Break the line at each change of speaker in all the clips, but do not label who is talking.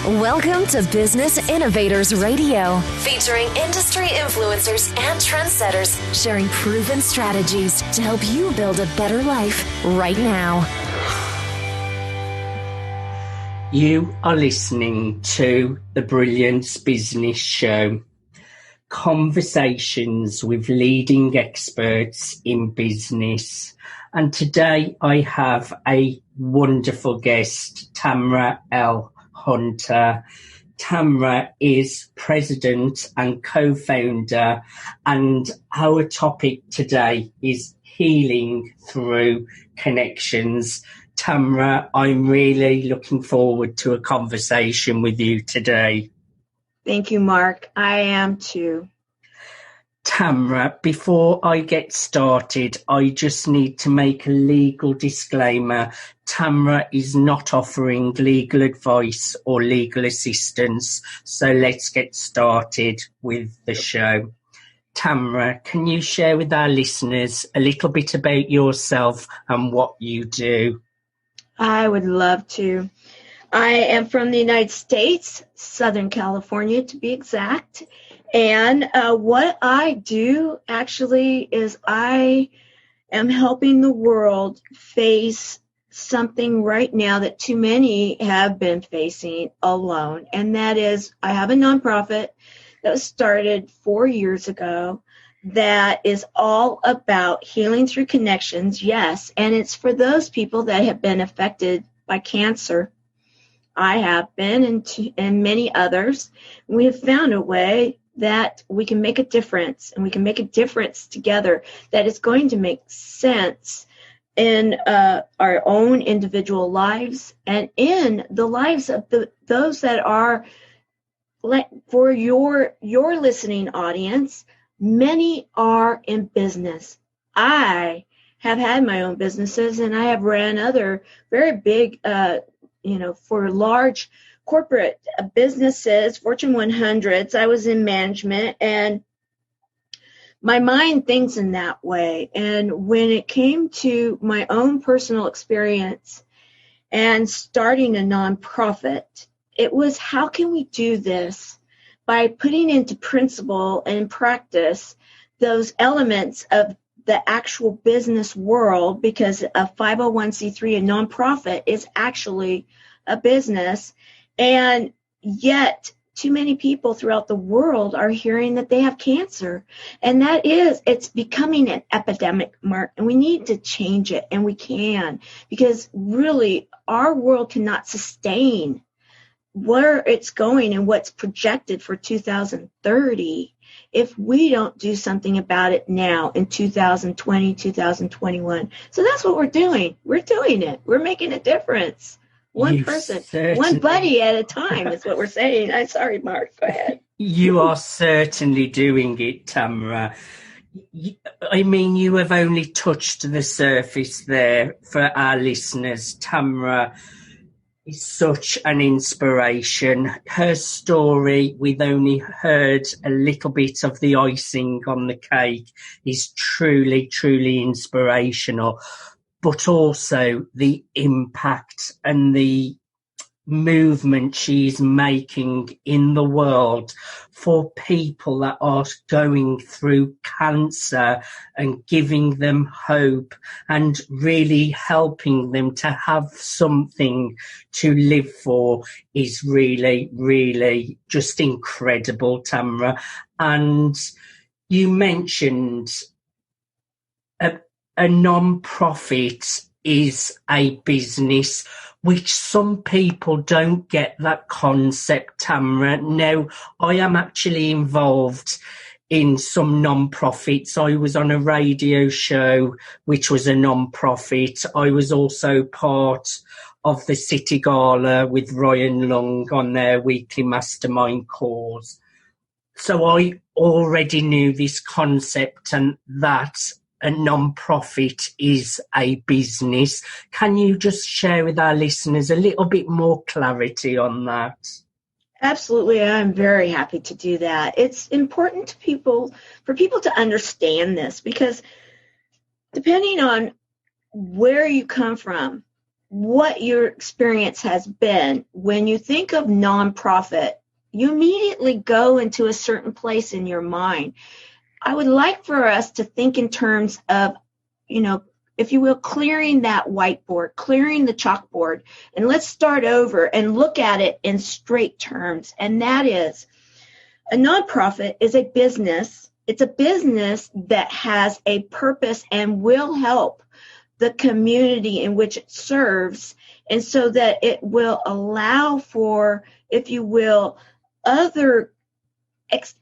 Welcome to Business Innovators Radio, featuring industry influencers and trendsetters sharing proven strategies to help you build a better life right now.
You are listening to the Brilliance Business Show, conversations with leading experts in business. And today I have a wonderful guest, Tamara L. Hunter. Tamara is president and co-founder, and our topic today is healing through connections. Tamara, I'm really looking forward to a conversation with you today.
Thank you, Mark. I am too.
Tamara, before I get started, I just need to make a legal disclaimer. Tamara is not offering legal advice or legal assistance, so let's get started with the show. Tamara, can you share with our listeners a little bit about yourself and what you do?
I would love to. I am from the United States, Southern California to be exact. And what I do actually is I am helping the world face something right now that too many have been facing alone. And that is, I have a nonprofit that was started 4 years ago that is all about healing through connections, yes. And it's for those people that have been affected by cancer. I have been, and many others. We have found a way that we can make a difference, and we can make a difference together that is going to make sense in our own individual lives and in the lives of those that are, for your listening audience. Many are in business. I have had my own businesses, and I have ran other very big, for large corporate businesses, Fortune 100s. I was in management, and my mind thinks in that way. And when it came to my own personal experience and starting a nonprofit, it was, how can we do this by putting into principle and practice those elements of the actual business world, because a 501c3, a nonprofit, is actually a business. And yet too many people throughout the world are hearing that they have cancer. And it's becoming an epidemic, Mark, and we need to change it, and we can, because really our world cannot sustain where it's going and what's projected for 2030 if we don't do something about it now in 2020, 2021. So that's what we're doing. We're doing it. We're making a difference. One person, one buddy at a time is what we're saying. I'm sorry, Mark. Go ahead.
You are certainly doing it, Tamara. I mean, you have only touched the surface there for our listeners. Tamara is such an inspiration. Her story, we've only heard a little bit of the icing on the cake, is truly, truly inspirational. But also the impact and the movement she's making in the world for people that are going through cancer, and giving them hope and really helping them to have something to live for is really, really just incredible, Tamara. And you mentioned a non-profit is a business, which some people don't get that concept, Tamara. Now, I am actually involved in some non-profits. I was on a radio show, which was a non-profit. I was also part of the City Gala with Ryan Lung on their weekly mastermind calls. So I already knew this concept, and that a non-profit is a business. Can you just share with our listeners a little bit more clarity on that?
Absolutely. I'm very happy to do that. It's important for people to understand this, because depending on where you come from what your experience has been. When you think of nonprofit, you immediately go into a certain place in your mind. I would like for us to think in terms of, if you will, clearing that whiteboard, clearing the chalkboard, and let's start over and look at it in straight terms. And that is, a nonprofit is a business. It's a business that has a purpose and will help the community in which it serves, and so that it will allow for, if you will, other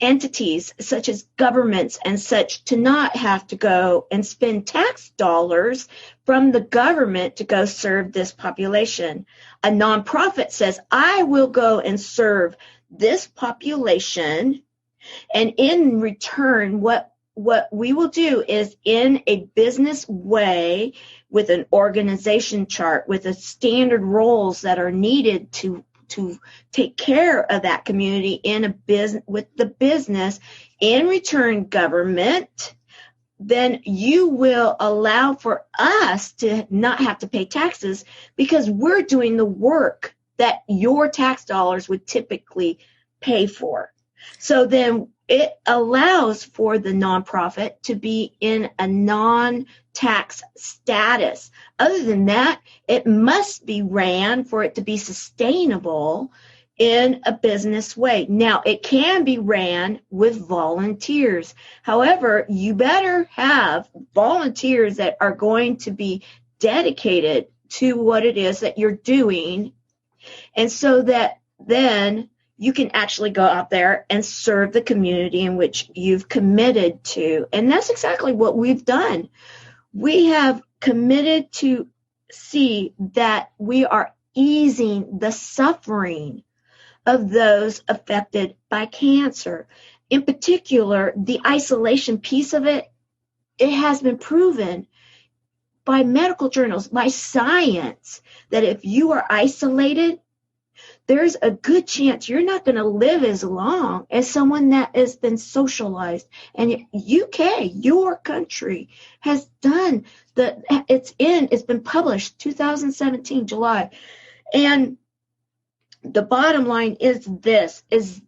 entities such as governments and such to not have to go and spend tax dollars from the government to go serve this population. A nonprofit says, I will go and serve this population, and in return, what we will do is, in a business way, with an organization chart, with the standard roles that are needed to take care of that community in a business, with the business, in return, government, then you will allow for us to not have to pay taxes, because we're doing the work that your tax dollars would typically pay for. So then it allows for the nonprofit to be in a non-tax status. Other than that, it must be ran for it to be sustainable in a business way. Now, it can be ran with volunteers. However, you better have volunteers that are going to be dedicated to what it is that you're doing, and so that then you can actually go out there and serve the community in which you've committed to. And that's exactly what we've done. We have committed to see that we are easing the suffering of those affected by cancer. In particular, the isolation piece of it, it has been proven by medical journals, by science, that if you are isolated, there's a good chance you're not going to live as long as someone that has been socialized. And UK, your country, has done it's been published 2017, July. And the bottom line is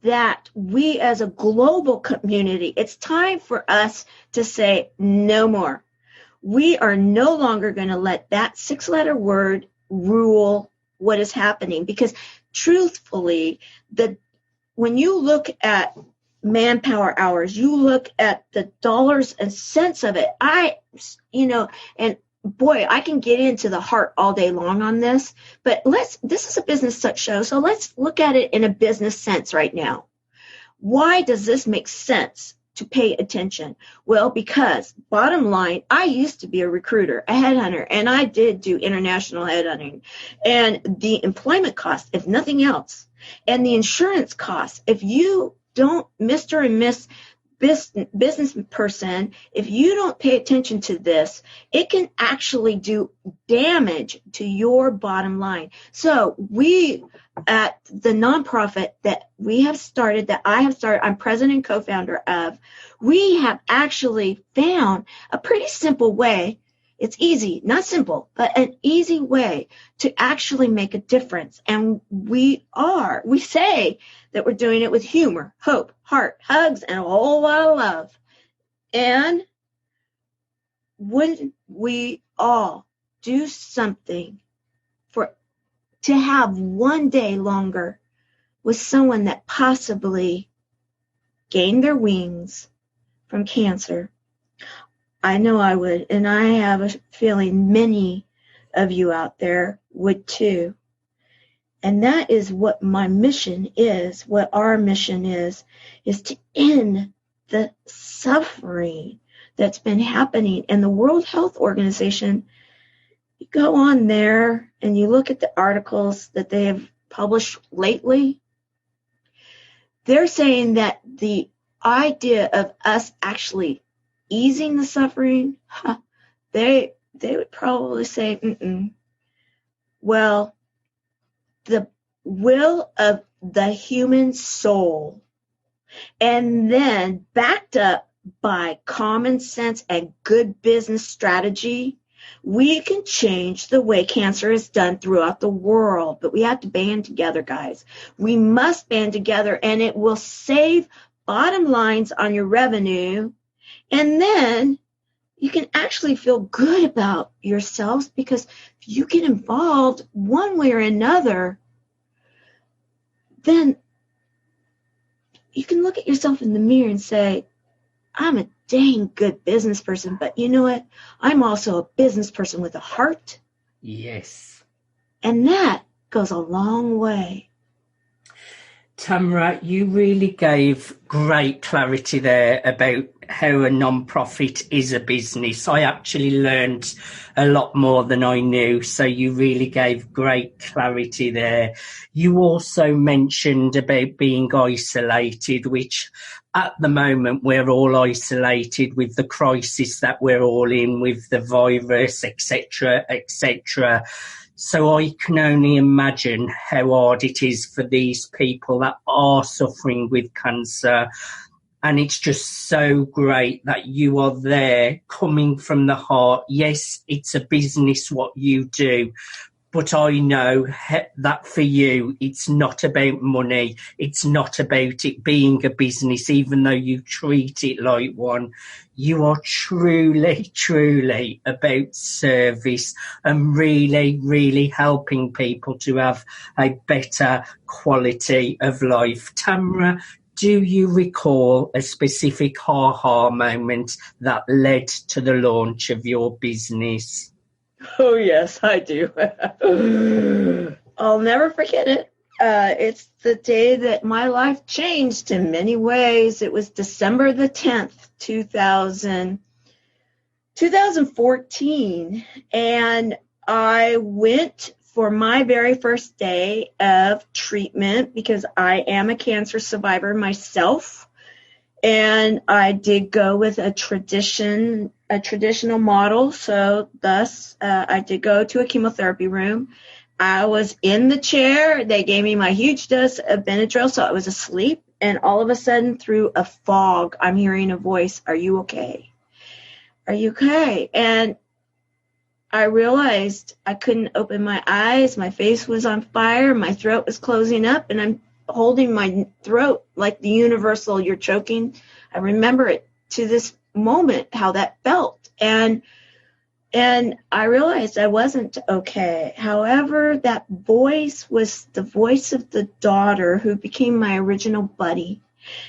that we as a global community, it's time for us to say no more. We are no longer going to let that 6-letter word rule what is happening, because truthfully, when you look at manpower hours, you look at the dollars and cents of it. And boy, I can get into the heart all day long on this, but this is a business show, so let's look at it in a business sense right now. Why does this make sense to pay attention? Well, because bottom line, I used to be a recruiter, a headhunter, and I did do international headhunting. And the employment cost, if nothing else, and the insurance costs, if you don't, Mr. and Miss business person, if you don't pay attention to this, it can actually do damage to your bottom line. So we, at the nonprofit that I have started, I'm president and co-founder of, we have actually found a pretty simple way. It's easy, not simple, but an easy way to actually make a difference. And we say that we're doing it with humor, hope, heart, hugs, and a whole lot of love. And when we all do something to have one day longer with someone that possibly gained their wings from cancer, I know I would, and I have a feeling many of you out there would too. And that is what my mission is, what our mission is to end the suffering that's been happening. And the World Health Organization, you go on there and you look at the articles that they have published lately, they're saying that the idea of us actually easing the suffering, they would probably say, well, the will of the human soul, and then backed up by common sense and good business strategy, We can change the way cancer is done throughout the world, but we have to band together, guys. We must band together, and it will save bottom lines on your revenue. And then you can actually feel good about yourselves, because if you get involved one way or another, then you can look at yourself in the mirror and say, I'm a dang good business person, but you know what? I'm also a business person with a heart.
Yes.
And that goes a long way.
Tamara, you really gave great clarity there about how a non-profit is a business. I actually learned a lot more than I knew, so you really gave great clarity there. You also mentioned about being isolated, which at the moment we're all isolated with the crisis that we're all in with the virus, etc., etc. So I can only imagine how hard it is for these people that are suffering with cancer. And it's just so great that you are there coming from the heart. Yes, it's a business what you do, but I know that for you, it's not about money. It's not about it being a business, even though you treat it like one. You are truly, truly about service and really, really helping people to have a better quality of life. Tamara, do you recall a specific aha moment that led to the launch of your business?
Oh, yes, I do. I'll never forget it. It's the day that my life changed in many ways. It was December the 10th, 2014, and I went for my very first day of treatment because I am a cancer survivor myself, and I did go with a traditional model, so thus I did go to a chemotherapy room. I was in the chair. They gave me my huge dose of Benadryl, so I was asleep, and all of a sudden, through a fog, I'm hearing a voice, "Are you okay? Are you okay?" And I realized I couldn't open my eyes. My face was on fire. My throat was closing up, and I'm holding my throat like the universal, "You're choking." I remember it to this moment, how that felt. And I realized I wasn't okay. However, that voice was the voice of the daughter who became my original buddy.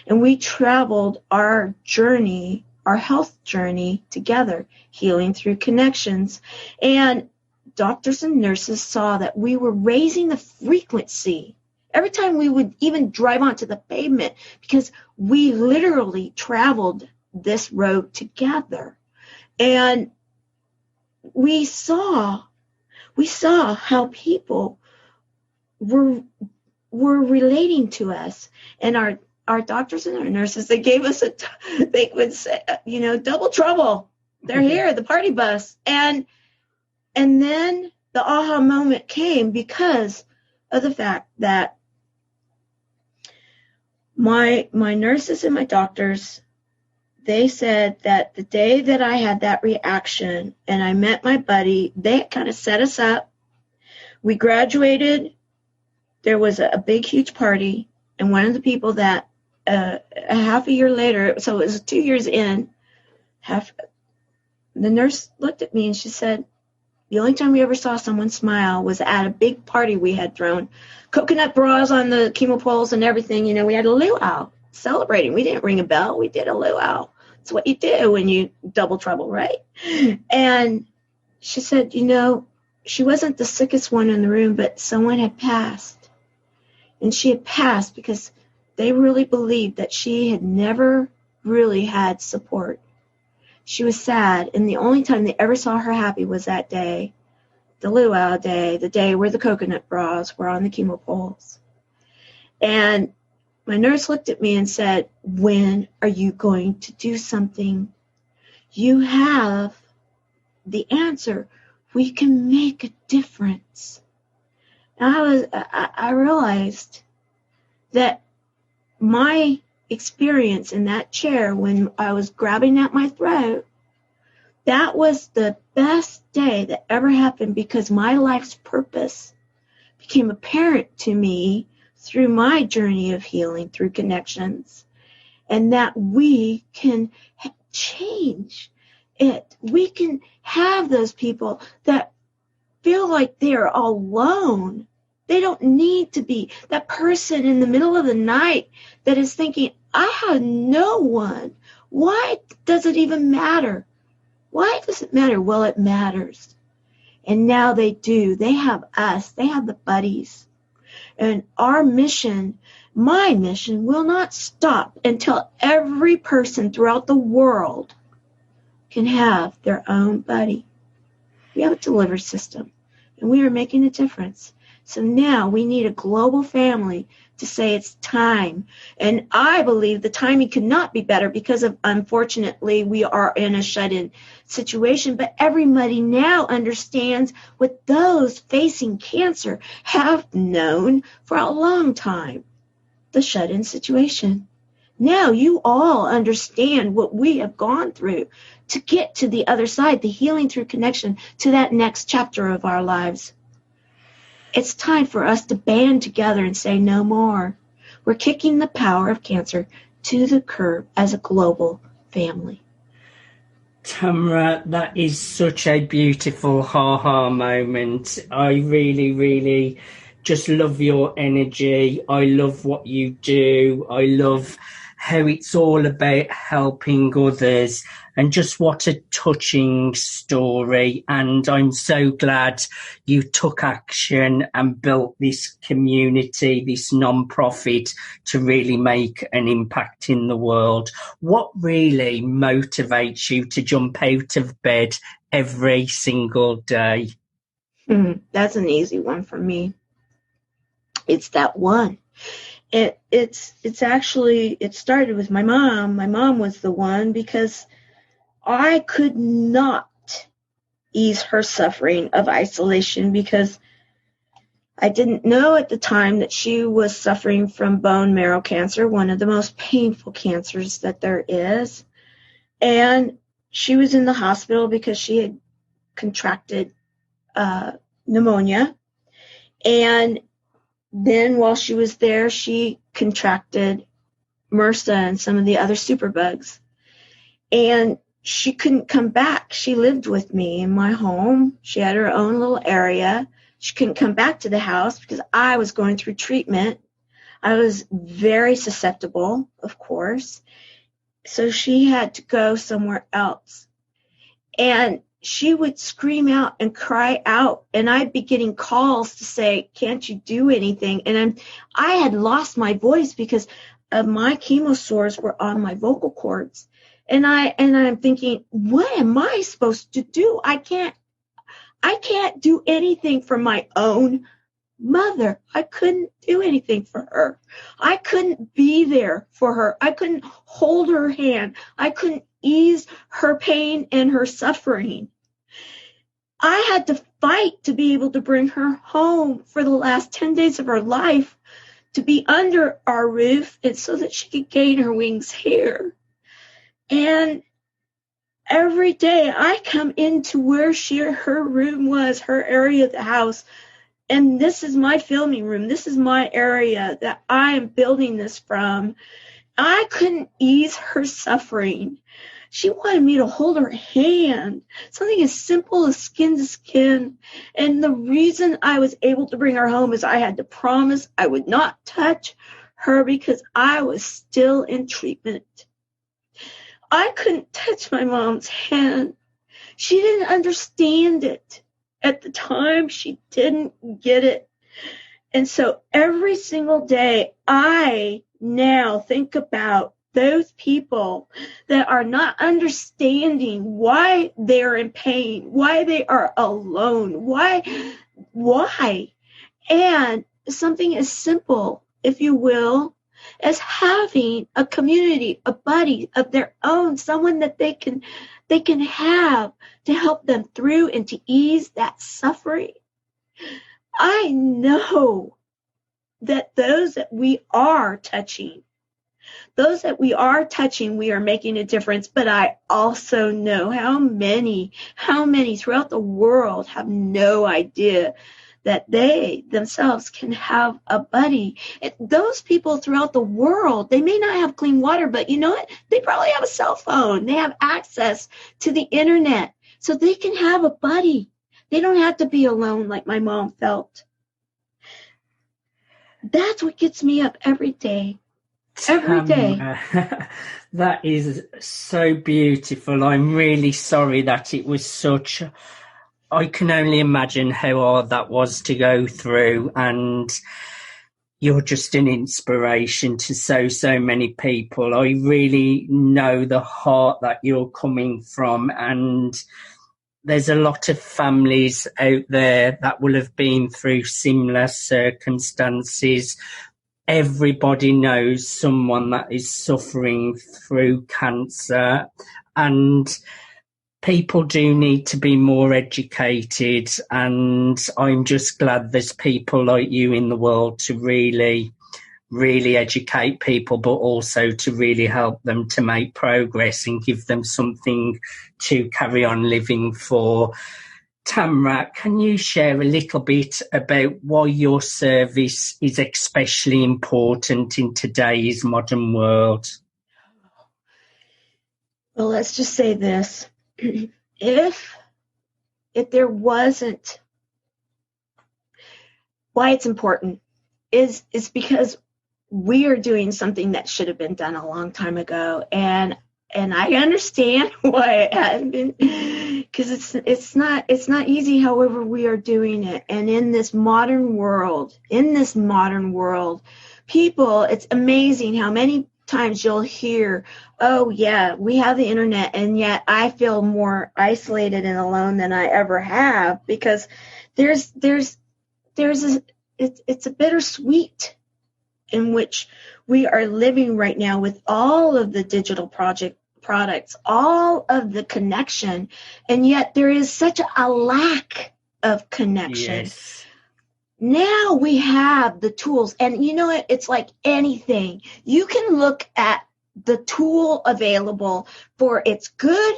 And we traveled our journey, our health journey together, healing through connections. And doctors and nurses saw that we were raising the frequency every time we would even drive onto the pavement, because we literally traveled this road together. And we saw how people were relating to us. And our doctors and our nurses, they gave us they would say, double trouble. They're here, the party bus. And then the aha moment came because of the fact that my nurses and my doctors, they said that the day that I had that reaction and I met my buddy, they kind of set us up. We graduated. There was a big, huge party. And one of the people that a half a year later, so it was 2 years in, the nurse looked at me and she said, the only time we ever saw someone smile was at a big party we had thrown. Coconut bras on the chemo poles and everything. We had a luau celebrating. We didn't ring a bell. We did a luau. It's what you do when you double trouble, right? And she said, she wasn't the sickest one in the room, but someone had passed. And she had passed because they really believed that she had never really had support. She was sad, and the only time they ever saw her happy was that day, the luau day, the day where the coconut bras were on the chemo poles. And my nurse looked at me and said, when are you going to do something? You have the answer. We can make a difference. And I realized that my experience in that chair when I was grabbing at my throat, that was the best day that ever happened, because my life's purpose became apparent to me through my journey of healing through connections, and that we can change it. We can have those people that feel like they're alone. They don't need to be. That person in the middle of the night that is thinking, I have no one. Why does it even matter? Why does it matter? Well, it matters. And now they do. They have us. They have the buddies. And our mission, my mission, will not stop until every person throughout the world can have their own buddy. We have a delivery system, and we are making a difference. So now we need a global family to say it's time. And I believe the timing could not be better, because of, unfortunately, we are in a shut-in situation. But everybody now understands what those facing cancer have known for a long time, the shut-in situation. Now you all understand what we have gone through to get to the other side, the healing through connection, to that next chapter of our lives. It's time for us to band together and say no more. We're kicking the power of cancer to the curb as a global family.
Tamara, that is such a beautiful ha-ha moment. I really, really just love your energy. I love what you do. I love how it's all about helping others, and just what a touching story. And I'm so glad you took action and built this community, this non-profit, to really make an impact in the world. What really motivates you to jump out of bed every single day?
That's an easy one for me. It's that one. It's actually, it started with my mom. My mom was the one, because I could not ease her suffering of isolation, because I didn't know at the time that she was suffering from bone marrow cancer, one of the most painful cancers that there is. And she was in the hospital because she had contracted pneumonia. And then while she was there, she contracted MRSA and some of the other superbugs. And she couldn't come back. She lived with me in my home. She had her own little area. She couldn't come back to the house because I was going through treatment. I was very susceptible, of course. So she had to go somewhere else. And she would scream out and cry out, and I'd be getting calls to say, can't you do anything? And I had lost my voice because of my chemo sores were on my vocal cords. And I'm thinking, what am I supposed to do? I can't do anything for my own mother. I couldn't do anything for her. I couldn't be there for her. I couldn't hold her hand. I couldn't ease her pain and her suffering. I had to fight to be able to bring her home for the last 10 days of her life, to be under our roof, and so that she could gain her wings here. And every day I come into where her room was, her area of the house, and this is my filming room. This is my area that I am building this from. I couldn't ease her suffering. She wanted me to hold her hand, something as simple as skin to skin. And the reason I was able to bring her home is I had to promise I would not touch her because I was still in treatment. I couldn't touch my mom's hand. She didn't understand it. At the time, she didn't get it. And so every single day, I now think about those people that are not understanding why they're in pain, why they are alone, why. And something as simple, if you will, as having a community, a buddy of their own, someone that they can have to help them through and to ease that suffering. I know that those that we are touching Those that we are touching, we are making a difference. But I also know how many throughout the world have no idea that they themselves can have a buddy. Those people throughout the world, they may not have clean water, but you know what? They probably have a cell phone. They have access to the internet, so they can have a buddy. They don't have to be alone like my mom felt. That's what gets me up every day. Every day.
That is so beautiful. I'm really sorry that it was such... I can only imagine how hard that was to go through, and you're just an inspiration to so many people. I really know the heart that you're coming from, and there's a lot of families out there that will have been through similar circumstances. Everybody knows someone that is suffering through cancer, and people do need to be more educated, and I'm just glad there's people like you in the world to really educate people, but also to really help them to make progress and give them something to carry on living for. Tamara, can you share a little bit about why your service is especially important in today's modern world?
Well, let's just say this. If there wasn't, why it's important is because we are doing something that should have been done a long time ago, and I understand why it hasn't been, because it's not easy. However, we are doing it, and in this modern world, people, it's amazing how many times you'll hear, oh yeah, we have the internet, and yet I feel more isolated and alone than I ever have, because it's a bittersweet in which we are living right now with all of the digital products, all of the connection, and yet there is such a lack of connection.
Yes.
Now we have the tools, and you know what? It's like anything. You can look at the tool available for its good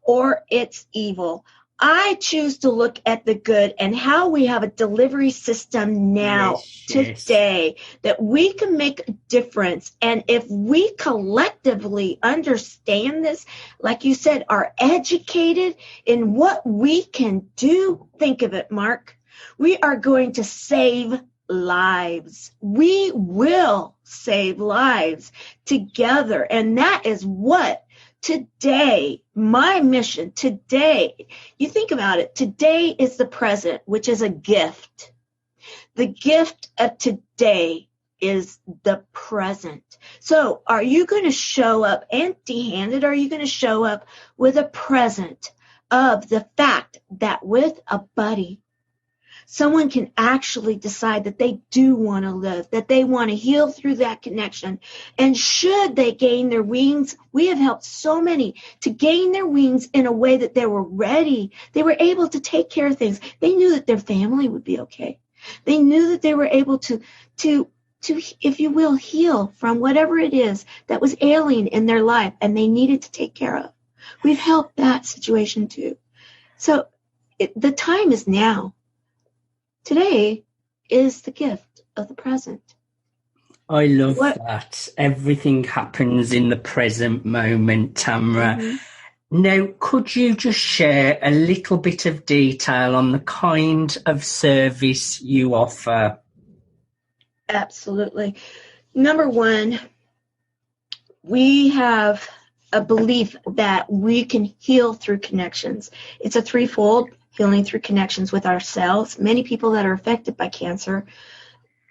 or its evil. I choose to look at the good, and how we have a delivery system now, today, that we can make a difference. And if we collectively understand this, like you said, are educated in what we can do, think of it, Mark. We are going to save lives. We will save lives together. And that is what today, my mission today, you think about it, today is the present, which is a gift. The gift of today is the present. So are you going to show up empty-handed, or are you going to show up with a present of the fact that with a buddy, someone can actually decide that they do want to live, that they want to heal through that connection. And should they gain their wings, we have helped so many to gain their wings in a way that they were ready. They were able to take care of things. They knew that their family would be okay. They knew that they were able to, if you will, heal from whatever it is that was ailing in their life and they needed to take care of. We've helped that situation too. So the time is now. Today is the gift of the present.
I love that. Everything happens in the present moment, Tamara. Mm-hmm. Now, could you just share a little bit of detail on the kind of service you offer?
Absolutely. Number one, we have a belief that we can heal through connections. It's a threefold. Healing through connections with ourselves. Many people that are affected by cancer,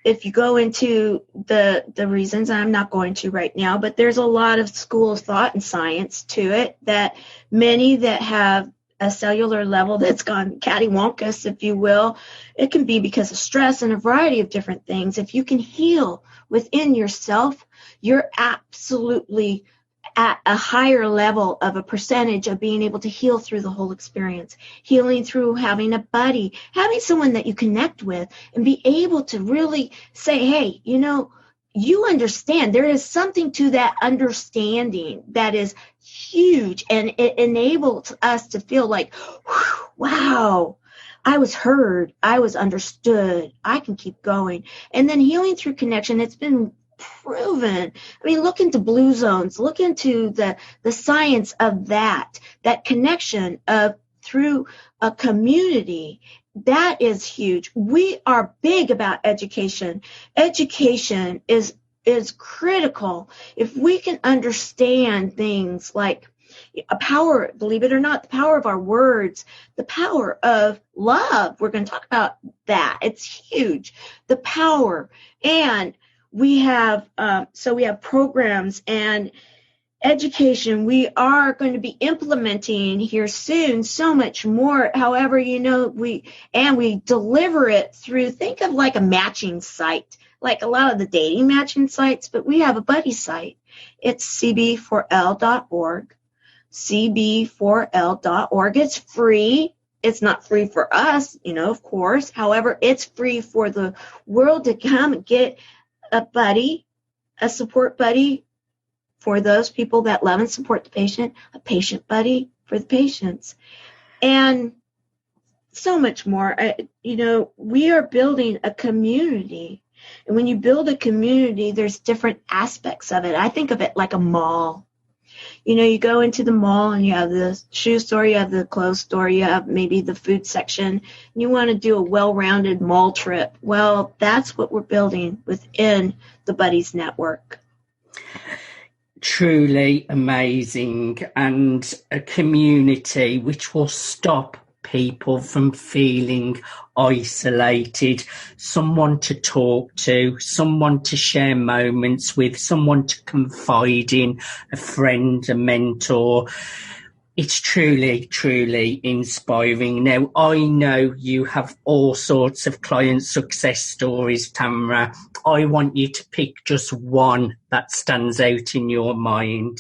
if you go into the reasons, I'm not going to right now, but there's a lot of school of thought and science to it, that many that have a cellular level that's gone cattywampus, if you will, it can be because of stress and a variety of different things. If you can heal within yourself, you're absolutely at a higher level of a percentage of being able to heal through the whole experience, healing through having a buddy, having someone that you connect with and be able to really say, hey, you know, you understand there is something to that understanding that is huge, and it enables us to feel like, wow, I was heard, I was understood, I can keep going. And then healing through connection, it's been proven. I mean, look into blue zones, look into the science of that connection of through a community. That is huge. We are big about education. Education is critical. If we can understand things like a power, believe it or not, the power of our words, the power of love. We're going to talk about that. It's huge. The power. And we have, we have programs and education. We are going to be implementing here soon so much more. However, we deliver it through, think of like a matching site, like a lot of the dating matching sites, but we have a buddy site. It's cb4l.org, cb4l.org. It's free. It's not free for us, of course. However, it's free for the world to come and get a buddy, a support buddy, for those people that love and support the patient, a patient buddy for the patients, and so much more. We are building a community. And when you build a community, there's different aspects of it. I think of it like a mall. You go into the mall and you have the shoe store, you have the clothes store, you have maybe the food section, and you want to do a well-rounded mall trip. Well, that's what we're building within the Buddies Network.
Truly amazing, and a community which will stop people from feeling isolated, someone to talk to, someone to share moments with, someone to confide in, a friend, a mentor. It's truly, truly inspiring. Now, I know you have all sorts of client success stories, Tamara. I want you to pick just one that stands out in your mind.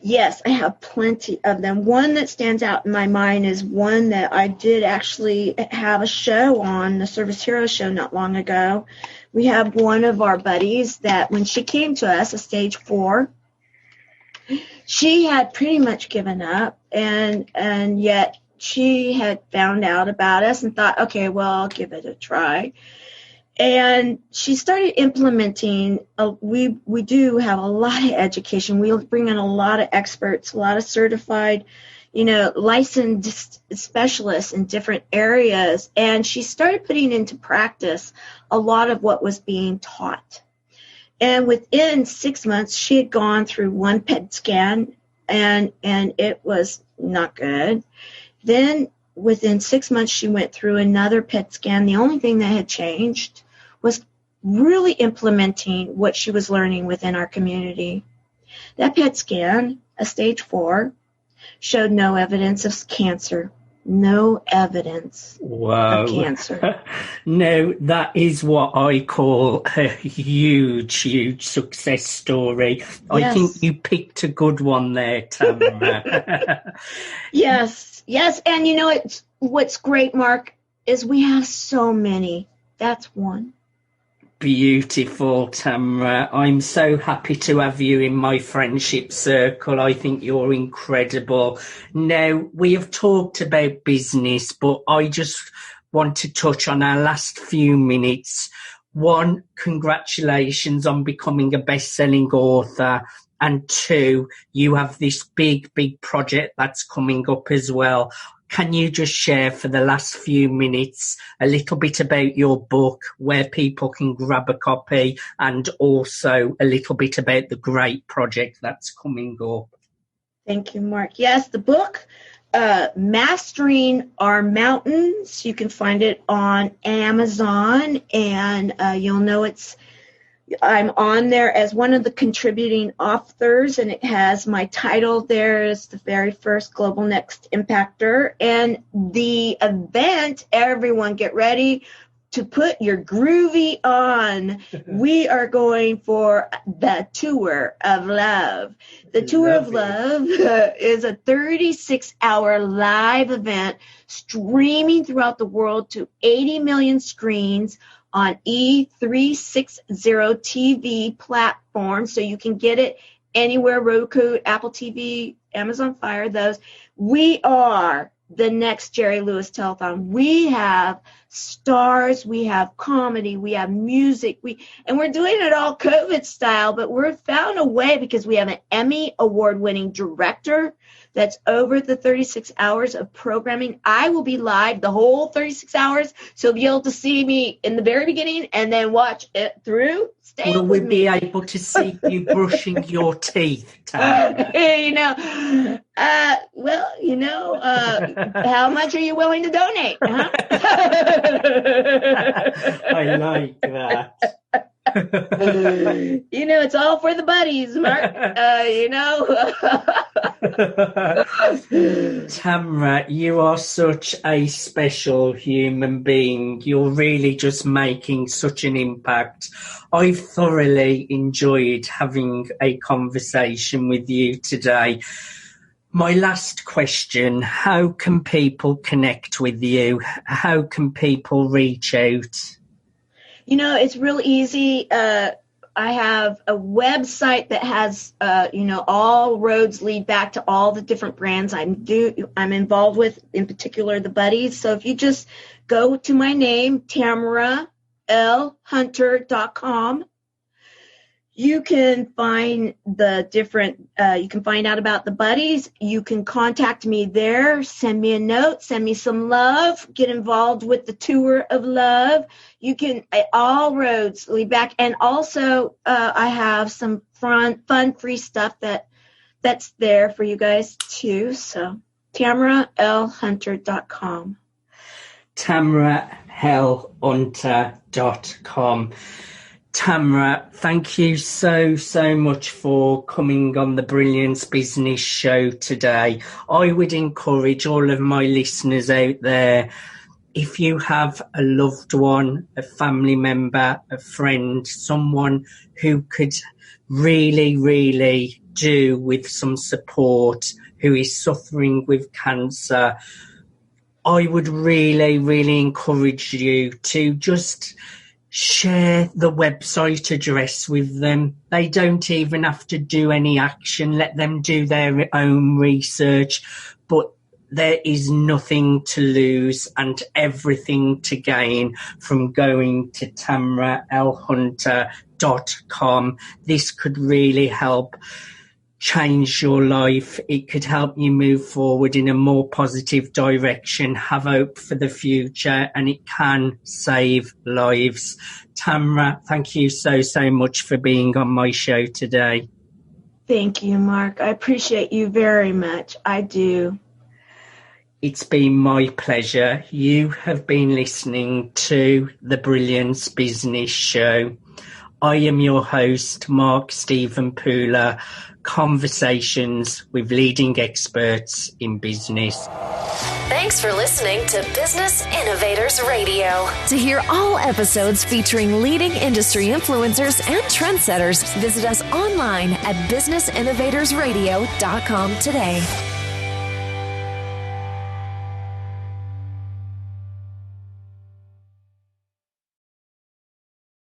Yes, I have plenty of them. One that stands out in my mind is one that I did actually have a show on, the Service Hero show, not long ago. We have one of our buddies that when she came to us, a stage 4, she had pretty much given up, and yet she had found out about us and thought, okay, well, I'll give it a try. And she started implementing, we do have a lot of education. We bring in a lot of experts, a lot of certified, licensed specialists in different areas. And she started putting into practice a lot of what was being taught. And within 6 months, she had gone through one PET scan, and it was not good. Then within 6 months, she went through another PET scan. The only thing that had changed was really implementing what she was learning within our community. That PET scan, a stage 4, showed no evidence of cancer. No evidence of cancer.
No, that is what I call a huge, huge success story. Yes. I think you picked a good one there, Tamara.
Yes. And what's great, Mark, is we have so many. That's one.
Beautiful, Tamara. I'm so happy to have you in my friendship circle. I think you're incredible. Now, we have talked about business, but I just want to touch on our last few minutes. 1, congratulations on becoming a best-selling author. And 2, you have this big, big project that's coming up as well. Can you just share for the last few minutes a little bit about your book, where people can grab a copy, and also a little bit about the great project that's coming up?
Thank you, Mark. Yes, the book, Mastering Our Mountains. You can find it on Amazon, and you'll know I'm on there as one of the contributing authors, and it has my title there as the very first Global Next Impactor. And the event, everyone get ready to put your groovy on. We are going for the Tour of Love. The Tour of Love is a 36-hour live event streaming throughout the world to 80 million screens on E360 TV platform, so you can get it anywhere, Roku, Apple TV, Amazon Fire, those. We are the next Jerry Lewis Telethon. We have stars, we have comedy, we have music, and we're doing it all COVID style, but we've found a way because we have an Emmy award-winning director that's over the 36 hours of programming. I will be live the whole 36 hours, so you'll be able to see me in the very beginning and then watch it through.
Will we be able to see you brushing your teeth, Tam?
How much are you willing to donate? Huh?
I like that.
It's all for the buddies, Mark.
Tamara, you are such a special human being. You're really just making such an impact. I've thoroughly enjoyed having a conversation with you today. My last question, how can people connect with you? How can people reach out?
It's real easy. I have a website that has, all roads lead back to all the different brands I'm involved with, in particular the Buddies. So if you just go to my name, TamaraLHunter.com, you can find the different, you can find out about the Buddies. You can contact me there, send me a note, send me some love, get involved with the tour of love. You can, all roads lead back. And also, I have some fun free stuff that's there for you guys too. So TamaraLHunter.com.
TamaraLHunter.com. Tamara, thank you so much for coming on the Brilliance Business show today. I would encourage all of my listeners out there, if you have a loved one, a family member, a friend, someone who could really do with some support, who is suffering with cancer, I would really encourage you to just share the website address with them. They don't even have to do any action. Let them do their own research. But there is nothing to lose and everything to gain from going to TamaraLHunter.com. This could really help change your life. It could help you move forward in a more positive direction, have hope for the future, and it can save lives. Tamara, thank you so much for being on my show today.
Thank you, Mark. I appreciate you very much. I do.
It's been my pleasure. You have been listening to the Brilliance Business Show. I am your host, Mark Stephen Pooler, Conversations with Leading Experts in Business.
Thanks for listening to Business Innovators Radio. To hear all episodes featuring leading industry influencers and trendsetters, visit us online at businessinnovatorsradio.com today.